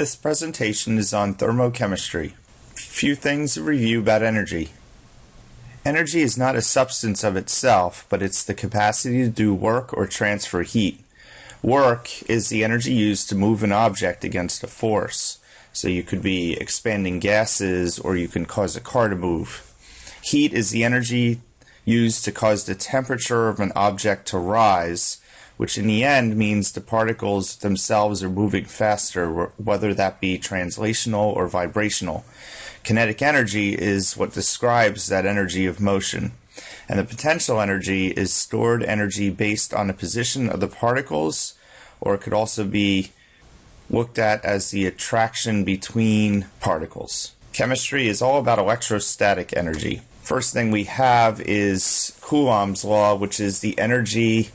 This presentation is on thermochemistry. Few things to review about energy. Energy is not a substance of itself, but it's the capacity to do work or transfer heat. Work is the energy used to move an object against a force. So you could be expanding gases, or you can cause a car to move. Heat is the energy used to cause the temperature of an object to rise, which in the end means the particles themselves are moving faster, whether that be translational or vibrational. Kinetic energy is what describes that energy of motion. And the potential energy is stored energy based on the position of the particles, or it could also be looked at as the attraction between particles. Chemistry is all about electrostatic energy. First thing we have is Coulomb's law, which is the energy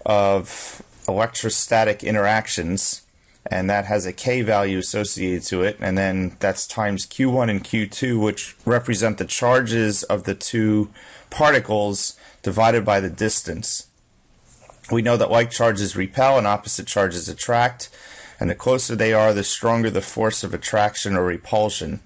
of electrostatic interactions, and that has a K value associated to it, and then that's times Q1 and Q2, which represent the charges of the two particles divided by the distance. We know that like charges repel and opposite charges attract, and the closer they are, the stronger the force of attraction or repulsion.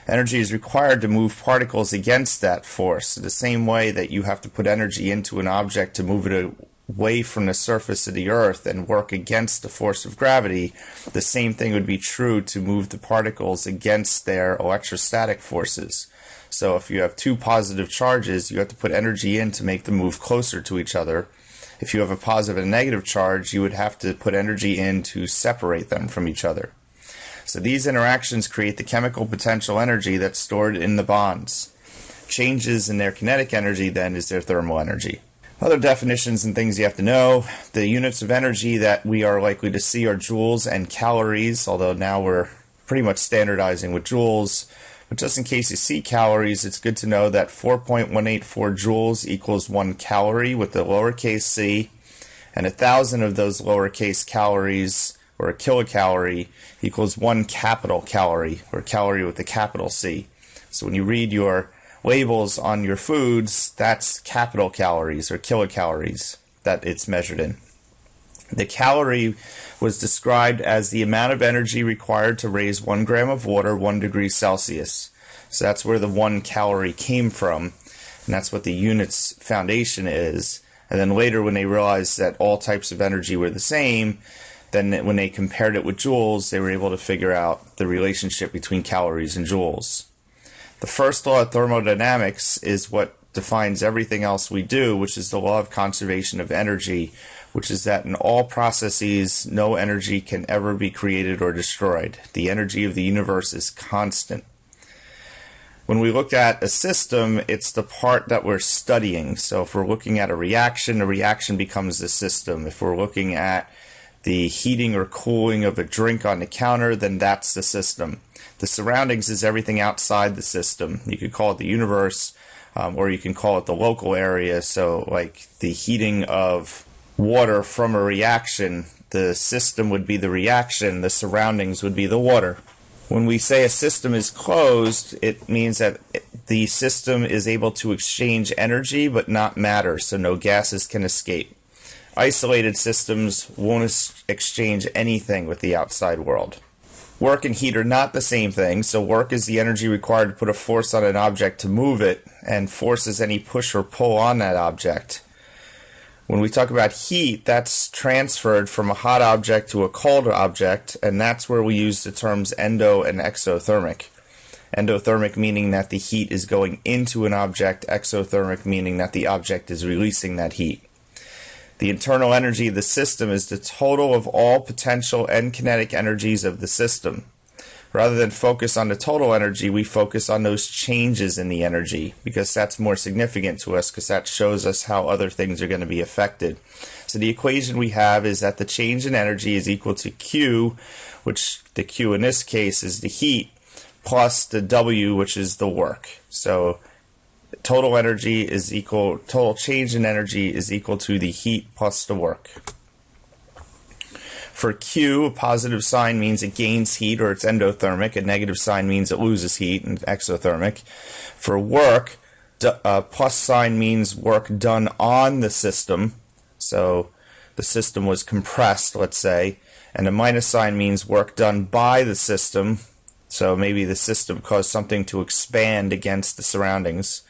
Energy is required to move particles against that force, the same way that you have to put energy into an object to move it away from the surface of the earth and work against the force of gravity. The same thing would be true to move the particles against their electrostatic forces. So if you have two positive charges, you have to put energy in to make them move closer to each other. If you have a positive and negative charge, you would have to put energy in to separate them from each other. So these interactions create the chemical potential energy that's stored in the bonds. Changes in their kinetic energy then is their thermal energy. Other definitions and things you have to know: the units of energy that we are likely to see are joules and calories, although now we're pretty much standardizing with joules. But just in case you see calories, it's good to know that 4.184 joules equals 1 calorie with the lowercase c, and 1,000 of those lowercase calories, or a kilocalorie, equals 1 capital calorie, or calorie with a capital C. So when you read your labels on your foods, that's capital calories or kilocalories that it's measured in. The calorie was described as the amount of energy required to raise 1 gram of water 1 degree Celsius. So that's where the 1 calorie came from, and that's what the unit's foundation is. And then later, when they realized that all types of energy were the same, then when they compared it with joules, they were able to figure out the relationship between calories and joules. The first law of thermodynamics is what defines everything else we do, which is the law of conservation of energy, which is that in all processes, no energy can ever be created or destroyed. The energy of the universe is constant. When we look at a system, it's the part that we're studying. So if we're looking at a reaction, the reaction becomes the system. If we're looking at the heating or cooling of a drink on the counter, then that's the system. The surroundings is everything outside the system. You could call it the universe, or you can call it the local area. So like the heating of water from a reaction, the system would be the reaction, the surroundings would be the water. When we say a system is closed, it means that the system is able to exchange energy but not matter, so no gases can escape. Isolated systems won't exchange anything with the outside world. Work and heat are not the same thing, so work is the energy required to put a force on an object to move it, and force is any push or pull on that object. When we talk about heat, that's transferred from a hot object to a cold object, and that's where we use the terms endo and exothermic. Endothermic meaning that the heat is going into an object, exothermic meaning that the object is releasing that heat. The internal energy of the system is the total of all potential and kinetic energies of the system. Rather than focus on the total energy, we focus on those changes in the energy, because that's more significant to us, because that shows us how other things are going to be affected. So the equation we have is that the change in energy is equal to Q, which the Q in this case is the heat, plus the W, which is the work. So total energy is equal, total change in energy is equal to the heat plus the work. For Q, a positive sign means it gains heat, or it's endothermic. A negative sign means it loses heat, and exothermic. For work, plus sign means work done on the system. So the system was compressed, let's say. And the minus sign means work done by the system. So maybe the system caused something to expand against the surroundings.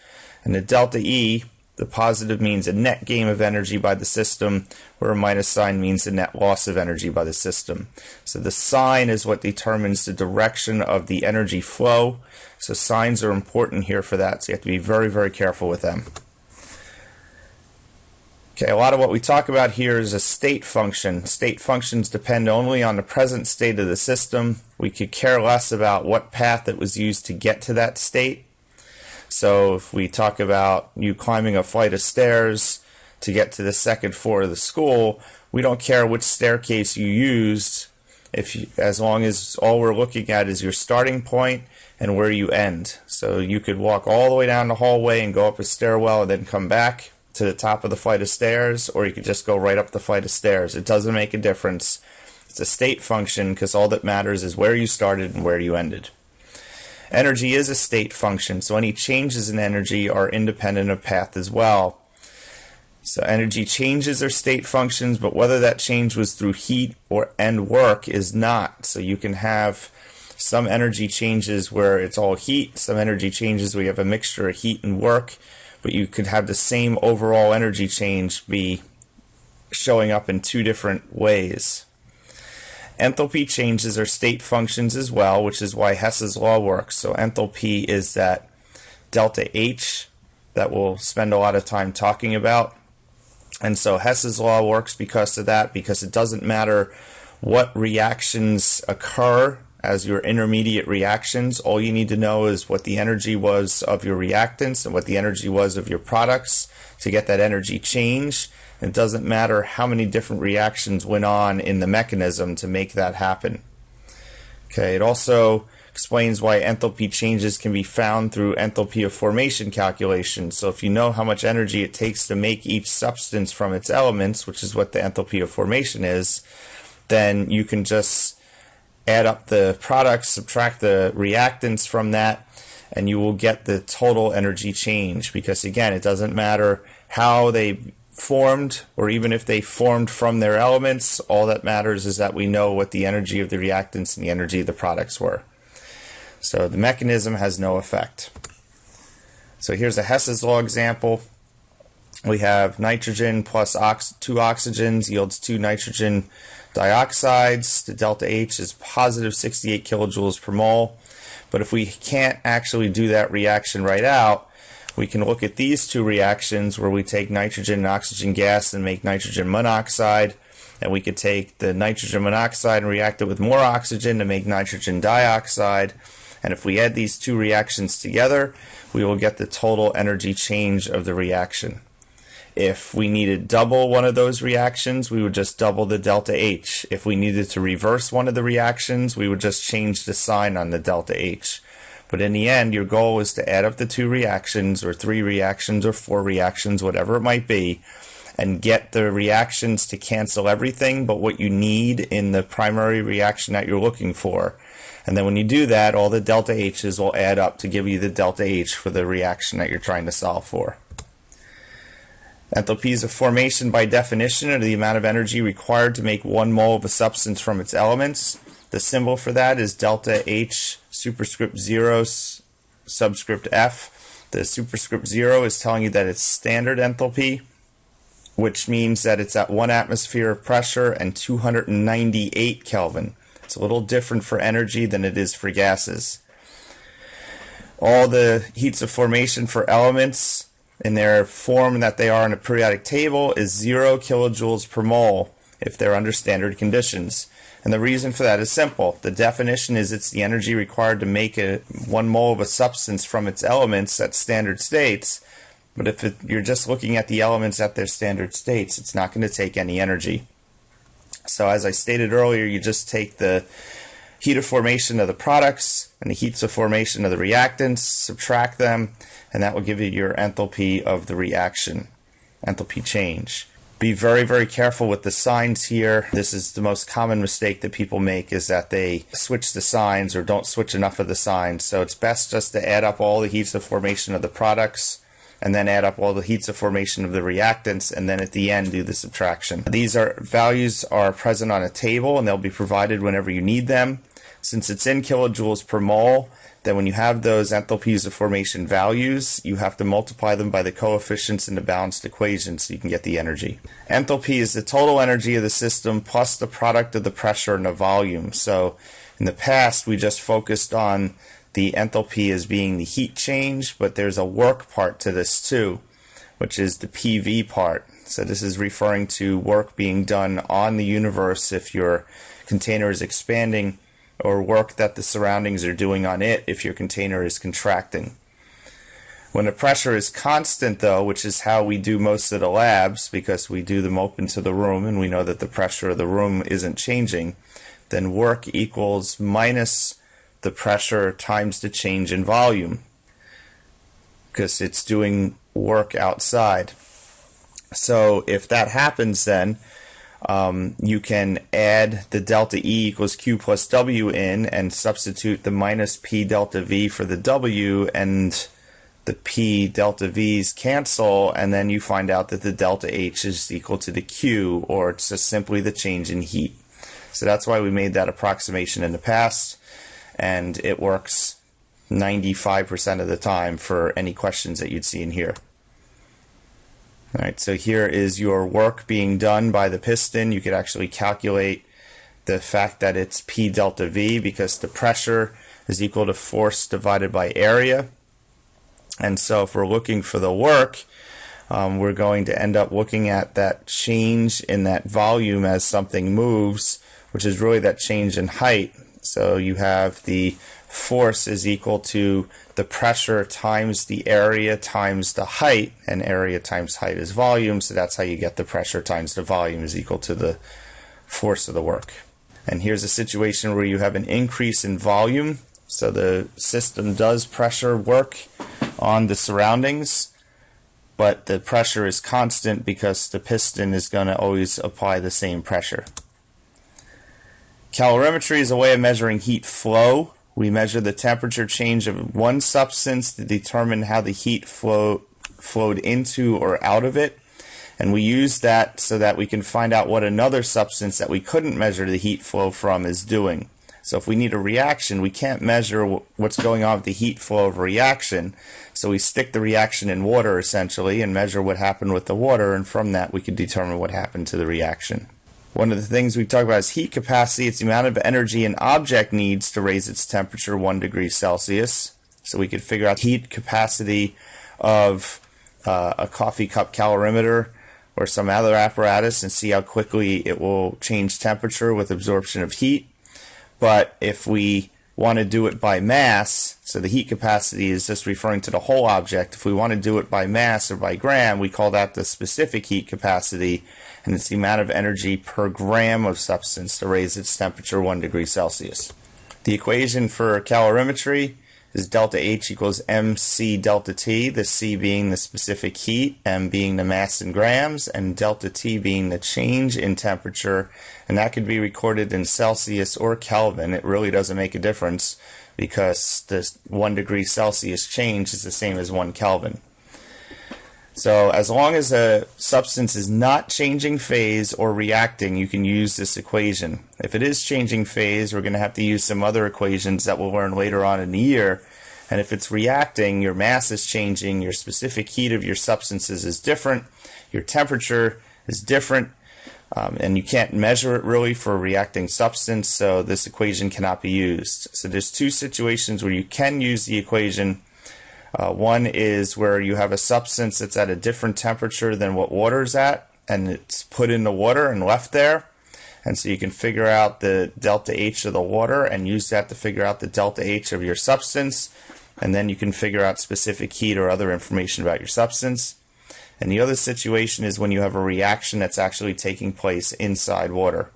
And the delta E, the positive means a net gain of energy by the system, where a minus sign means a net loss of energy by the system. So the sign is what determines the direction of the energy flow. So signs are important here for that, so you have to be very, very careful with them. Okay, a lot of what we talk about here is a state function. State functions depend only on the present state of the system. We could care less about what path it was used to get to that state. So if we talk about you climbing a flight of stairs to get to the second floor of the school, we don't care which staircase you used, as long as all we're looking at is your starting point and where you end. So you could walk all the way down the hallway and go up a stairwell and then come back to the top of the flight of stairs, or you could just go right up the flight of stairs. It doesn't make a difference. It's a state function because all that matters is where you started and where you ended. Energy is a state function, so any changes in energy are independent of path as well. So energy changes are state functions, but whether that change was through heat and work is not. So you can have some energy changes where it's all heat, some energy changes where you have a mixture of heat and work, but you could have the same overall energy change be showing up in two different ways. Enthalpy changes are state functions as well, which is why Hess's law works. So enthalpy is that delta H that we'll spend a lot of time talking about. And so Hess's law works because of that, because it doesn't matter what reactions occur as your intermediate reactions. All you need to know is what the energy was of your reactants and what the energy was of your products to get that energy change. It doesn't matter how many different reactions went on in the mechanism to make that happen. Okay, it also explains why enthalpy changes can be found through enthalpy of formation calculations. So if you know how much energy it takes to make each substance from its elements, which is what the enthalpy of formation is, then you can just add up the products, subtract the reactants from that, and you will get the total energy change. Because again, it doesn't matter how they formed, or even if they formed from their elements, all that matters is that we know what the energy of the reactants and the energy of the products were. So the mechanism has no effect. So here's a Hess's law example. We have nitrogen plus 2 oxygens yields 2 nitrogen dioxides. The delta H is positive 68 kilojoules per mole. But if we can't actually do that reaction right out, we can look at these two reactions where we take nitrogen and oxygen gas and make nitrogen monoxide. And we could take the nitrogen monoxide and react it with more oxygen to make nitrogen dioxide. And if we add these two reactions together, we will get the total energy change of the reaction. If we needed double one of those reactions, we would just double the delta H. If we needed to reverse one of the reactions, we would just change the sign on the delta H. But in the end, your goal is to add up the 2 reactions, or 3 reactions, or 4 reactions, whatever it might be, and get the reactions to cancel everything but what you need in the primary reaction that you're looking for. And then when you do that, all the delta H's will add up to give you the delta H for the reaction that you're trying to solve for. Enthalpies of formation, by definition, are the amount of energy required to make 1 mole of a substance from its elements. The symbol for that is delta H superscript 0 subscript F. The superscript 0 is telling you that it's standard enthalpy, which means that it's at 1 atmosphere of pressure and 298 Kelvin. It's a little different for energy than it is for gases. All the heats of formation for elements in their form that they are in a periodic table is 0 kilojoules per mole if they're under standard conditions. And the reason for that is simple. The definition is it's the energy required to make 1 mole of a substance from its elements at standard states. But if you're just looking at the elements at their standard states, it's not going to take any energy. So as I stated earlier, you just take the heat of formation of the products and the heats of formation of the reactants, subtract them, and that will give you your enthalpy of the reaction, enthalpy change. Be very, very careful with the signs here. This is the most common mistake that people make, is that they switch the signs or don't switch enough of the signs. So it's best just to add up all the heats of formation of the products and then add up all the heats of formation of the reactants, and then at the end do the subtraction. These values are present on a table, and they'll be provided whenever you need them. Since it's in kilojoules per mole, then when you have those enthalpies of formation values, you have to multiply them by the coefficients in the balanced equation so you can get the energy. Enthalpy is the total energy of the system plus the product of the pressure and the volume. So in the past, we just focused on the enthalpy as being the heat change, but there's a work part to this too, which is the PV part. So this is referring to work being done on the universe if your container is expanding, or work that the surroundings are doing on it if your container is contracting. When the pressure is constant, though, which is how we do most of the labs, because we do them open to the room and we know that the pressure of the room isn't changing, then work equals minus the pressure times the change in volume, because it's doing work outside. So if that happens, then you can add the delta E equals Q plus W in and substitute the minus P delta V for the W, and the P delta V's cancel, and then you find out that the delta H is equal to the Q, or it's just simply the change in heat. So that's why we made that approximation in the past, and it works 95% of the time for any questions that you'd see in here. Alright, so here is your work being done by the piston. You could actually calculate the fact that it's P delta V because the pressure is equal to force divided by area. And so if we're looking for the work, we're going to end up looking at that change in that volume as something moves, which is really that change in height. So you have the force is equal to the pressure times the area times the height, and area times height is volume, so that's how you get the pressure times the volume is equal to the force of the work. And here's a situation where you have an increase in volume, so the system does pressure work on the surroundings, but the pressure is constant because the piston is going to always apply the same pressure. Calorimetry is a way of measuring heat flow. We measure the temperature change of one substance to determine how the heat flowed into or out of it. And we use that so that we can find out what another substance that we couldn't measure the heat flow from is doing. So if we need a reaction, we can't measure what's going on with the heat flow of a reaction. So we stick the reaction in water essentially and measure what happened with the water, and from that we can determine what happened to the reaction. One of the things we talk about is heat capacity. It's the amount of energy an object needs to raise its temperature 1 degree Celsius. So we could figure out heat capacity of a coffee cup calorimeter or some other apparatus and see how quickly it will change temperature with absorption of heat. But if we want to do it by mass, so the heat capacity is just referring to the whole object. If we want to do it by mass or by gram, we call that the specific heat capacity, and it's the amount of energy per gram of substance to raise its temperature 1 degree Celsius. The equation for calorimetry is delta H equals mc delta T, the C being the specific heat, M being the mass in grams, and delta T being the change in temperature, and that could be recorded in Celsius or Kelvin. It really doesn't make a difference because this 1 degree Celsius change is the same as 1 Kelvin. So as long as a substance is not changing phase or reacting, you can use this equation. If it is changing phase, we're going to have to use some other equations that we'll learn later on in the year. And if it's reacting, your mass is changing, your specific heat of your substances is different, your temperature is different, and you can't measure it really for a reacting substance, so this equation cannot be used. So there's two situations where you can use the equation. One is where you have a substance that's at a different temperature than what water is at, and it's put in the water and left there. And so you can figure out the delta H of the water and use that to figure out the delta H of your substance. And then you can figure out specific heat or other information about your substance. And the other situation is when you have a reaction that's actually taking place inside water.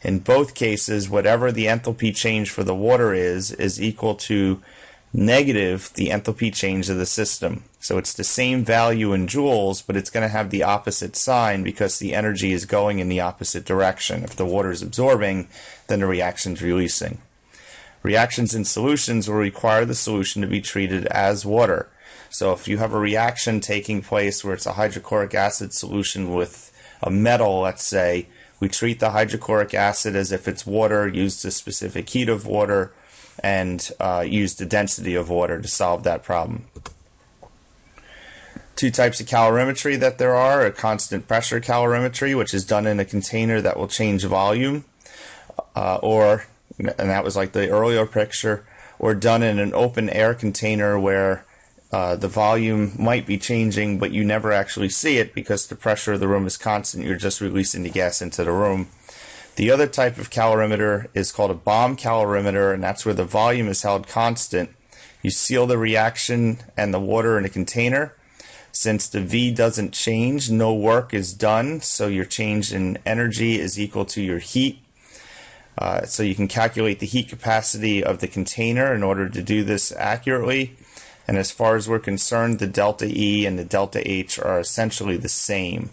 In both cases, whatever the enthalpy change for the water is equal to negative the enthalpy change of the system. So it's the same value in joules, but it's going to have the opposite sign because the energy is going in the opposite direction. If the water is absorbing, then the reaction is releasing. Reactions in solutions will require the solution to be treated as water. So if you have a reaction taking place where it's a hydrochloric acid solution with a metal, let's say, we treat the hydrochloric acid as if it's water, use the specific heat of water, and use the density of water to solve that problem. Two types of calorimetry that there are: a constant pressure calorimetry, which is done in a container that will change volume, and that was like the earlier picture, or done in an open air container where the volume might be changing, but you never actually see it because the pressure of the room is constant. You're just releasing the gas into the room. The other type of calorimeter is called a bomb calorimeter, and that's where the volume is held constant. You seal the reaction and the water in a container. Since the V doesn't change, no work is done, so your change in energy is equal to your heat. So you can calculate the heat capacity of the container in order to do this accurately. And as far as we're concerned, the delta E and the delta H are essentially the same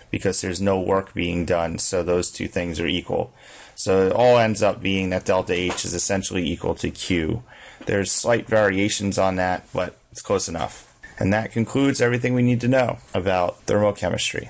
because there's no work being done, so those two things are equal. So it all ends up being that delta H is essentially equal to Q. There's slight variations on that, but it's close enough. And that concludes everything we need to know about thermochemistry.